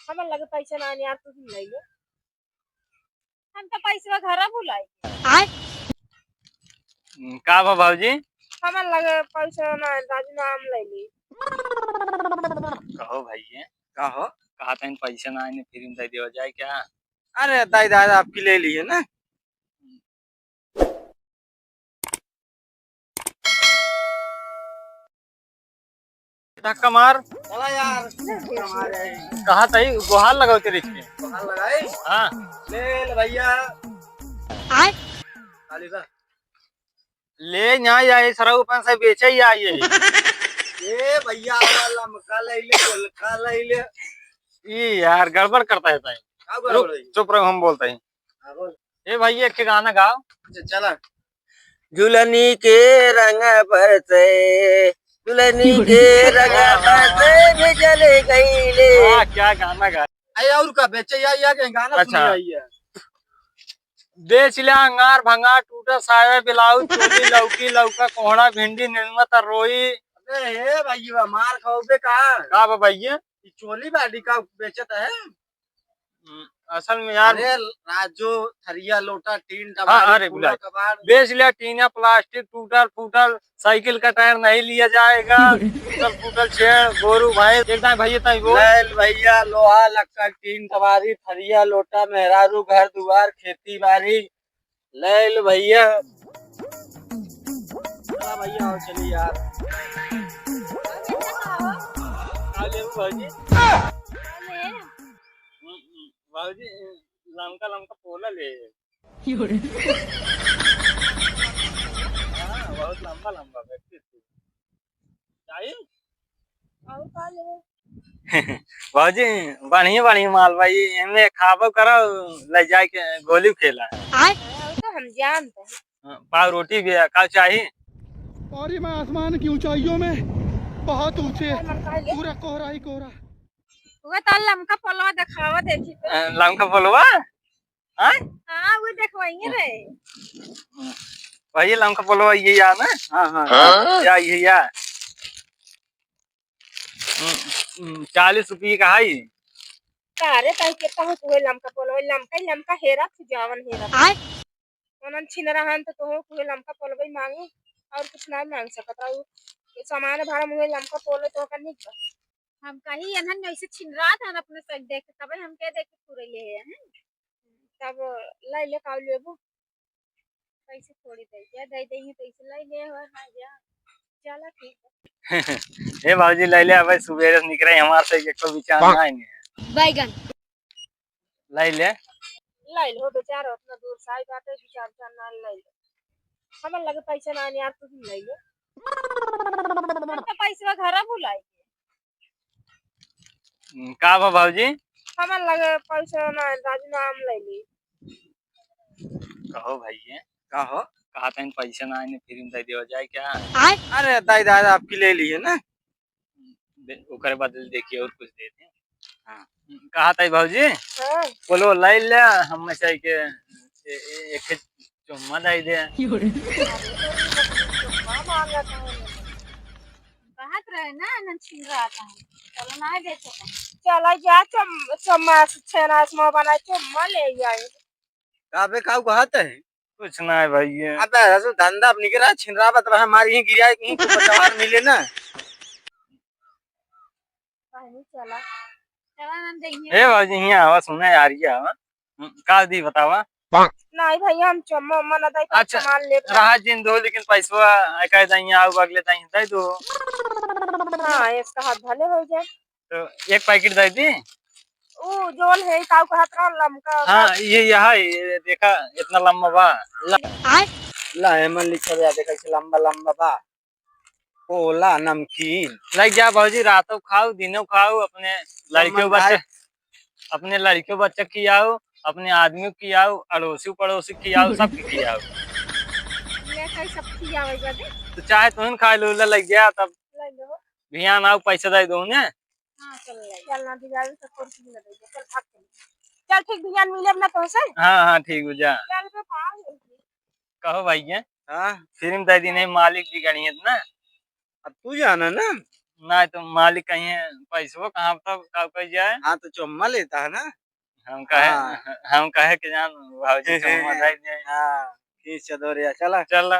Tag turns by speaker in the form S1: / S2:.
S1: हमें लगे पैसे ना यार तू ही ले ले। हम तो पैसे घर बुलाई
S2: का बा भाजी
S1: हमें लगे पैसे ना राजू नाम ले ली।
S2: कहो भैया
S3: कहो।
S2: कहा था पैसा ना आने फिर दे दिया जाए क्या।
S3: अरे दाई दादा आपकी ले लिए ना।
S2: धक्का मार
S3: चला यार हमारे
S2: कहा था गुहार लगाओ तेरे इसमें।
S3: कहाँ लगाई।
S2: हाँ
S3: ले भैया खाली था।
S2: ले यहाँ आए सरा ऊपर से बेचे ही आइए।
S3: ए भैया लमका ले ले गोलका ले ले।
S2: ये यार गड़बड़ करता है ताई।
S3: क्या
S2: रुक
S3: गड़बड़ है?
S2: चुप रहो हम बोलते हैं।
S3: हाँ, बोल।
S2: ए भैया एक गाना गाओ।
S3: अच्छा चला। झुलनी के रंग पर से दुल्हनी के रंग पर से भी जले गई ले।
S2: क्या गाना गा।
S3: अरे और का बेचे या के गाना
S2: अच्छा।
S3: सुन रही है।
S2: बेच लिया अंगार भंगार टूटा साया ब्लाउज चोली लौकी लौका कोहड़ा भिंडी निर्मा तरोई।
S3: अरे हे भैया मार खाओगे कहाँ।
S2: का बा भैया
S3: चोली बाडी का बेचत है।
S2: असल में यार
S3: अरे राजू थरिया लोटा टीन
S2: हाँ, अरे
S3: कूड़ा कबाड़।
S2: बेच लिया टीना प्लास्टिक टूटल फूटल साइकिल का टायर नहीं लिया जाएगा। टूटल फूटल छेड़ गोरू भैंस एकदम भैया ताई वो
S3: भैया लोहा लक्का टीन कबाड़ी थरिया लोटा मेहरारू घर दुआर खेती बाड़ी ले भैया। चला भैया और चलिए यार।
S2: भाजी लमका लमका पोला ले। हाँ, बहुत लंबा लंबा व्यक्ति चाहिए। भाजी बढ़िया बढ़िया माल भाई इनमें खाबो करो ले जाए के गोली खेला
S1: तो हम जानते हैं।
S2: पाव रोटी भी है का चाहिए।
S4: और ये मैं आसमान की ऊंचाइयों में बहुत ऊंचे पूरा कोहरा ही कोहरा।
S1: वो तो लमका पोलवा दिखावा देखी तो।
S2: लमका पोलवा हाँ
S1: वो देखवाएंगे रे।
S2: भाई लमका पोलवा ये यार ना।
S3: हाँ हाँ
S2: या ये या 40 रुपये का है।
S1: कारे ताई के कहूँ तू लमका पोलवा लमका हेरा तू जावन हेरा उनन छिन रहा तो तू लमका पोलवा ही मांगे और कुछ नहीं मांग सकता हूँ। ये सामान भाड़ा मुझे लमका पोले तो कर नहीं कर। हम कहीं अनहन ऐसे छिन रहा था अपने सच देख तब हम कह देख पूरे ले हैं तब ले ले का लेबो पैसे थोड़ी दे देंगे पैसे ले ले हो ना जा चला ठीक है।
S2: ए बाबूजी ले ले अब सुबह निकले हमारे से एक तो विचार ना है
S1: बैगन
S2: ले ले
S1: लो बेचारा उतना दूर साई बाटे विचार करना ले लो हमें लगे पैसे ना यार तू ले ले हम तो पैसे घर बुलाई
S2: का बा बाबूजी
S1: हमें लगे पैसे ना राजू नाम ले ली।
S2: कहो भैया
S3: कहो।
S2: कहा था पैसा ना आने फिर दे दिया जाए क्या।
S3: अरे दाई दादा आपकी ले लिए ना।
S2: ओकर बदल देखिए और कुछ देते हैं।
S3: हाँ
S2: कहा था भाजी
S1: हाँ
S2: बोलो ले ले हम में से के एक चुम्मा दे दे।
S1: बात रहे ना नन छिन रहा था चलो ना दे सका चला जा चम्मा छेनास में बना चम्मा ले जाए
S3: कहाँ पे काऊ कहत है।
S2: कुछ ना है भैया।
S3: अबे रसो धंधा अपनी के रहा छिन रहा बता हमारी ही गिरा कहीं को पचावार मिले ना।
S1: कहीं चला चला नन देंगे
S2: ए भाजी यहाँ आवा सुना यार ये आवा का दी बतावा।
S1: नहीं भैया हम चम्मा मना दे
S2: अच्छा
S1: सामान ले
S2: रहा जिन दो लेकिन पैसा कह दई आओ अगले दई दे दो।
S1: हां इसका हाथ भले हो जाए
S2: तो एक पैकेट दे दी।
S1: ओ जोन है काऊ का हाथ लमका
S2: हाँ ये देखा इतना लंबा बा
S3: ला हेमन लिखा गया देखा से लंबा लंबा बा पोला नमकीन
S2: लग जा भाजी रातों खाओ दिनों खाओ अपने लड़कियों बच्चे खियाओ अपने आदमी को खियाओ अड़ोसी पड़ोसी खियाओ सब खियाओ।
S1: ले कई सब खियावे जादे
S2: तो चाहे तुम खा लो लग गया तब
S1: ले लो
S2: भियान आओ पैसा दे दो ने।
S1: हां चल ना दिया तो कुर्सी में दे चल भाग चल ठीक ध्यान मिले ना तो से
S2: हाँ ठीक हो जा।
S1: चल पे पाओ
S2: कहो भैया
S3: हाँ
S2: फिल्म दे दी नहीं मालिक भी गणित ना।
S3: अब तू जाना ना।
S2: ना तो मालिक कहीं पैसों कहाँ तब कब जाए।
S3: हाँ तो चुम्मा लेता है ना।
S2: हम कहे कि जान भाजी चुम्मा दे दिए।
S3: हाँ खींच चदोरिया चला।
S2: चल